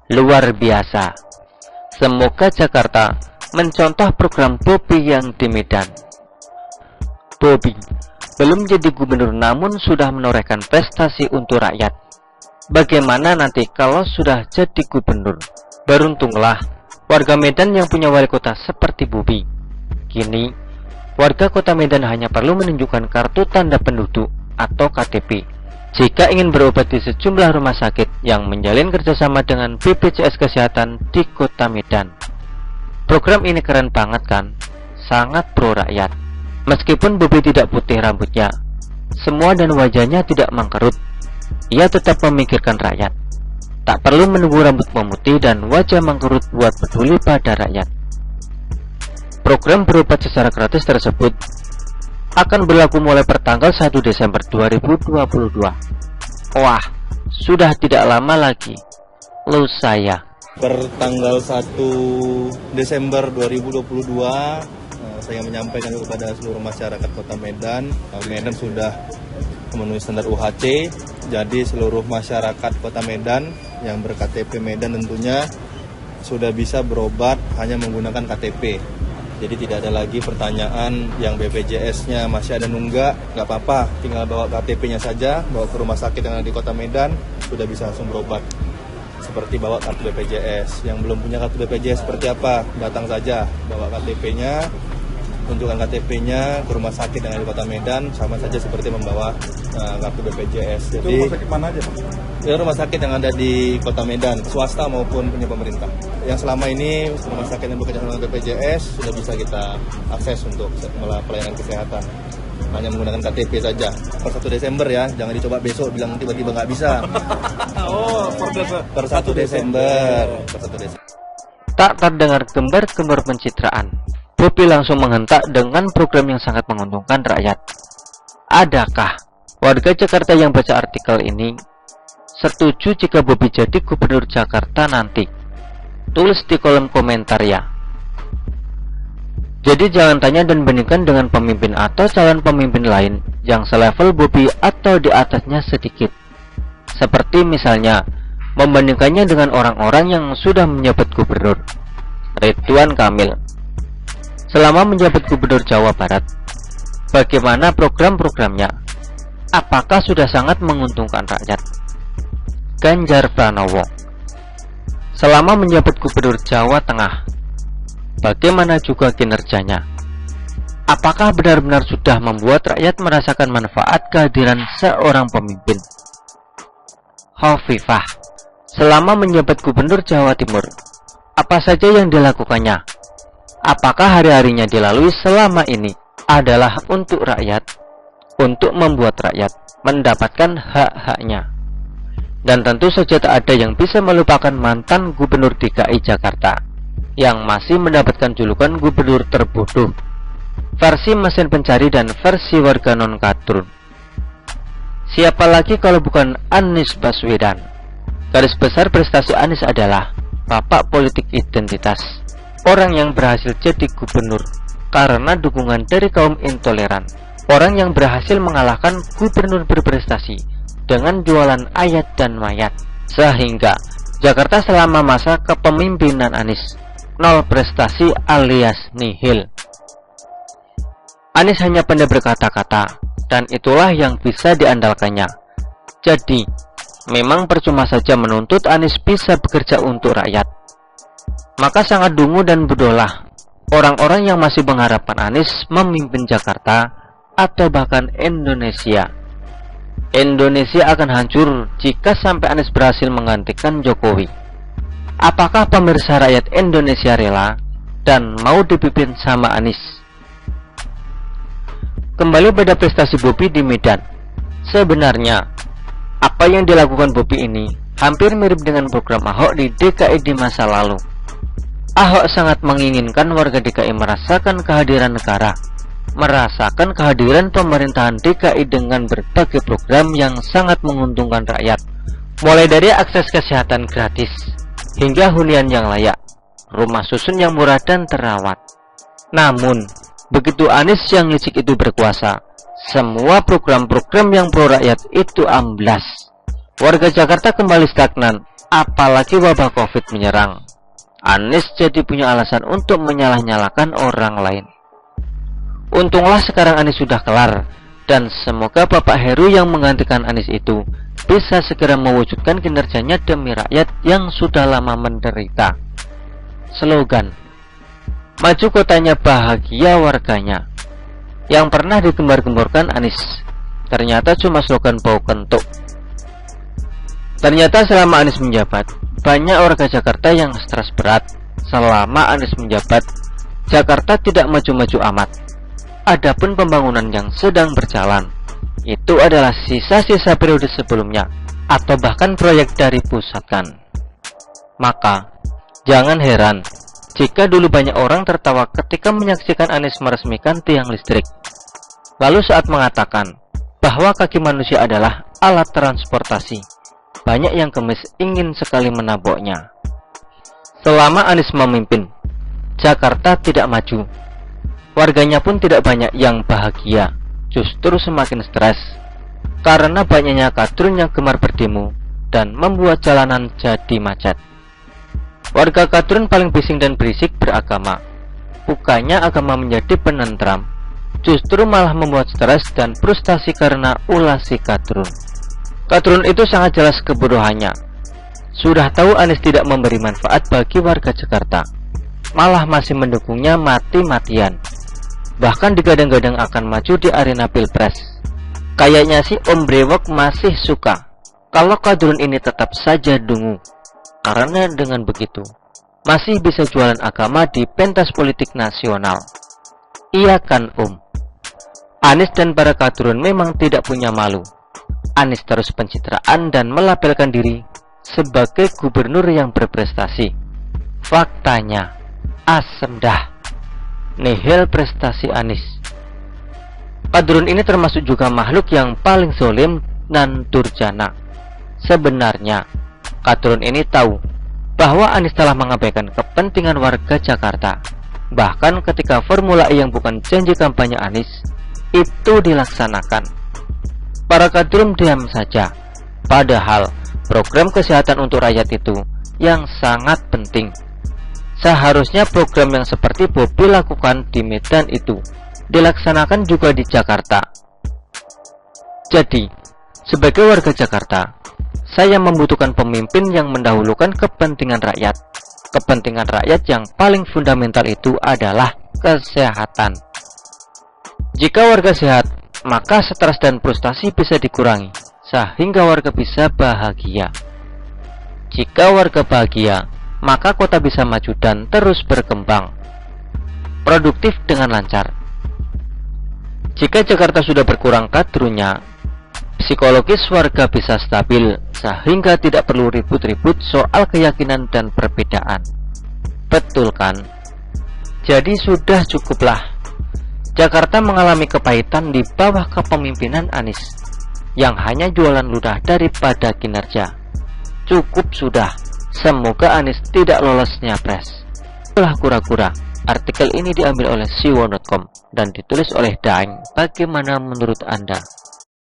Luar biasa. Semoga Jakarta mencontoh program Bobi yang di Medan. Bobi belum jadi gubernur namun sudah menorehkan prestasi untuk rakyat. Bagaimana nanti kalau sudah jadi gubernur? Beruntunglah warga Medan yang punya wali kota seperti Bobi. Kini warga kota Medan hanya perlu menunjukkan kartu tanda penduduk atau KTP jika ingin berobat di sejumlah rumah sakit yang menjalin kerjasama dengan BPJS Kesehatan di kota Medan. Program ini keren banget kan? Sangat pro rakyat. Meskipun Bobi tidak putih rambutnya, semua dan wajahnya tidak mengkerut, ia tetap memikirkan rakyat. Tak perlu menunggu rambut memutih dan wajah mengkerut buat peduli pada rakyat. Program berobat secara gratis tersebut akan berlaku mulai pertanggal 1 Desember 2022. Wah, sudah tidak lama lagi. Saya. Per tanggal 1 Desember 2022, saya menyampaikan kepada seluruh masyarakat Kota Medan, Medan sudah memenuhi standar UHC. Jadi seluruh masyarakat Kota Medan yang ber-KTP Medan tentunya sudah bisa berobat hanya menggunakan KTP. Jadi tidak ada lagi pertanyaan yang BPJS-nya masih ada nunggak, nggak apa-apa, tinggal bawa KTP-nya saja, bawa ke rumah sakit yang ada di Kota Medan, sudah bisa langsung berobat. Seperti bawa kartu BPJS, yang belum punya kartu BPJS seperti apa, datang saja, bawa KTP-nya, tunjukkan KTP-nya ke rumah sakit yang ada di Kota Medan, sama saja seperti membawa kartu BPJS. Jadi, rumah sakit mana aja Pak? Ya, rumah sakit yang ada di Kota Medan, swasta maupun punya pemerintah. Yang selama ini rumah sakit yang bekerja sama BPJS sudah bisa kita akses untuk pelayanan kesehatan. Hanya menggunakan KTP saja. Per 1 Desember ya, jangan dicoba besok bilang tiba-tiba nggak bisa. Per 1 Desember. Tak terdengar gembar-gembar pencitraan. Bobi langsung menghentak dengan program yang sangat menguntungkan rakyat. Adakah warga Jakarta yang baca artikel ini setuju jika Bobi jadi gubernur Jakarta nanti? Tulis di kolom komentar ya. Jadi jangan tanya dan bandingkan dengan pemimpin atau calon pemimpin lain yang selevel Bobi atau di atasnya sedikit. Seperti misalnya membandingkannya dengan orang-orang yang sudah menjabat gubernur. Ridwan Kamil selama menjabat gubernur Jawa Barat, bagaimana program-programnya? Apakah sudah sangat menguntungkan rakyat? Ganjar Pranowo selama menjabat gubernur Jawa Tengah, bagaimana juga kinerjanya? Apakah benar-benar sudah membuat rakyat merasakan manfaat kehadiran seorang pemimpin? Hovifah selama menjabat gubernur Jawa Timur, apa saja yang dilakukannya? Apakah hari-harinya dilalui selama ini adalah untuk rakyat, untuk membuat rakyat mendapatkan hak-haknya? Dan tentu saja tak ada yang bisa melupakan mantan gubernur DKI Jakarta yang masih mendapatkan julukan gubernur terbodoh, versi mesin pencari dan versi warga non-kadrun. Siapa lagi kalau bukan Anies Baswedan? Garis besar prestasi Anies adalah bapak politik identitas, orang yang berhasil jadi gubernur karena dukungan dari kaum intoleran, orang yang berhasil mengalahkan gubernur berprestasi dengan jualan ayat dan mayat, sehingga Jakarta selama masa kepemimpinan Anies nol prestasi alias nihil. Anies hanya pandai berkata-kata, dan itulah yang bisa diandalkannya. Jadi memang percuma saja menuntut Anies bisa bekerja untuk rakyat. Maka sangat dungu dan bodohlah orang-orang yang masih mengharapkan Anies memimpin Jakarta atau bahkan Indonesia. Indonesia akan hancur jika sampai Anies berhasil menggantikan Jokowi. Apakah pemirsa rakyat Indonesia rela dan mau dipimpin sama Anies? Kembali pada prestasi Bobi di Medan. Sebenarnya apa yang dilakukan Bobi ini hampir mirip dengan program Ahok di DKI di masa lalu. Ahok sangat menginginkan warga DKI merasakan kehadiran negara, merasakan kehadiran pemerintahan DKI dengan berbagai program yang sangat menguntungkan rakyat, mulai dari akses kesehatan gratis hingga hunian yang layak, rumah susun yang murah dan terawat. Namun Begitu Anies yang licik itu berkuasa, semua program-program yang pro rakyat itu amblas. Warga Jakarta kembali stagnan, apalagi wabah COVID menyerang. Anies jadi punya alasan untuk menyalah-nyalahkan orang lain. Untunglah sekarang Anies sudah kelar, dan semoga Bapak Heru yang menggantikan Anies itu bisa segera mewujudkan kinerjanya demi rakyat yang sudah lama menderita. Slogan maju kotanya bahagia warganya yang pernah digembar-gemborkan Anies ternyata cuma slogan bau kentuk. Ternyata selama Anies menjabat, banyak warga Jakarta yang stres berat. Selama Anies menjabat, Jakarta tidak maju-maju amat. Adapun pembangunan yang sedang berjalan, itu adalah sisa-sisa periode sebelumnya, atau bahkan proyek dari pusat kan. Maka, jangan heran jika dulu banyak orang tertawa ketika menyaksikan Anies meresmikan tiang listrik. Lalu saat mengatakan bahwa kaki manusia adalah alat transportasi, banyak yang gemes ingin sekali menaboknya. Selama Anies memimpin, Jakarta tidak maju. Warganya pun tidak banyak yang bahagia, justru semakin stres karena banyaknya kadrun yang gemar berdemo dan membuat jalanan jadi macet. Warga kadrun paling bising dan berisik beragama. Bukannya agama menjadi penentram, justru malah membuat stres dan frustasi karena ulah si kadrun. Kadrun itu sangat jelas kebodohannya. Sudah tahu Anies tidak memberi manfaat bagi warga Jakarta, malah masih mendukungnya mati-matian. Bahkan digadang-gadang akan maju di arena pilpres. Kayaknya sih Om Brewok masih suka kalau kadrun ini tetap saja dungu. Karena dengan begitu, masih bisa jualan agama di pentas politik nasional. Iya kan Om? Anies dan para kadrun memang tidak punya malu. Anies terus pencitraan dan melabelkan diri sebagai gubernur yang berprestasi. Faktanya, asem dah. Nihil prestasi Anies. Kadrun ini termasuk juga makhluk yang paling zolim dan durjana. Sebenarnya, kadrun ini tahu bahwa Anies telah mengabaikan kepentingan warga Jakarta. Bahkan ketika Formula E yang bukan janji kampanye Anies itu dilaksanakan, para kadrun diam saja. Padahal program kesehatan untuk rakyat itu yang sangat penting. Seharusnya program yang seperti Bobi lakukan di Medan itu dilaksanakan juga di Jakarta. Jadi, sebagai warga Jakarta, saya membutuhkan pemimpin yang mendahulukan kepentingan rakyat. Kepentingan rakyat yang paling fundamental itu adalah kesehatan. Jika warga sehat, maka stres dan frustasi bisa dikurangi, sehingga warga bisa bahagia. Jika warga bahagia, maka kota bisa maju dan terus berkembang, produktif dengan lancar. Jika Jakarta sudah berkurang kadrunnya, psikologis warga bisa stabil, sehingga tidak perlu ribut-ribut soal keyakinan dan perbedaan. Betul kan? Jadi sudah cukuplah Jakarta mengalami kepahitan di bawah kepemimpinan Anies yang hanya jualan ludah daripada kinerja. Cukup sudah. Semoga Anies tidak lolos nyapres. Itulah kura-kura. Artikel ini diambil oleh siwon.com dan ditulis oleh Daeng. Bagaimana menurut Anda?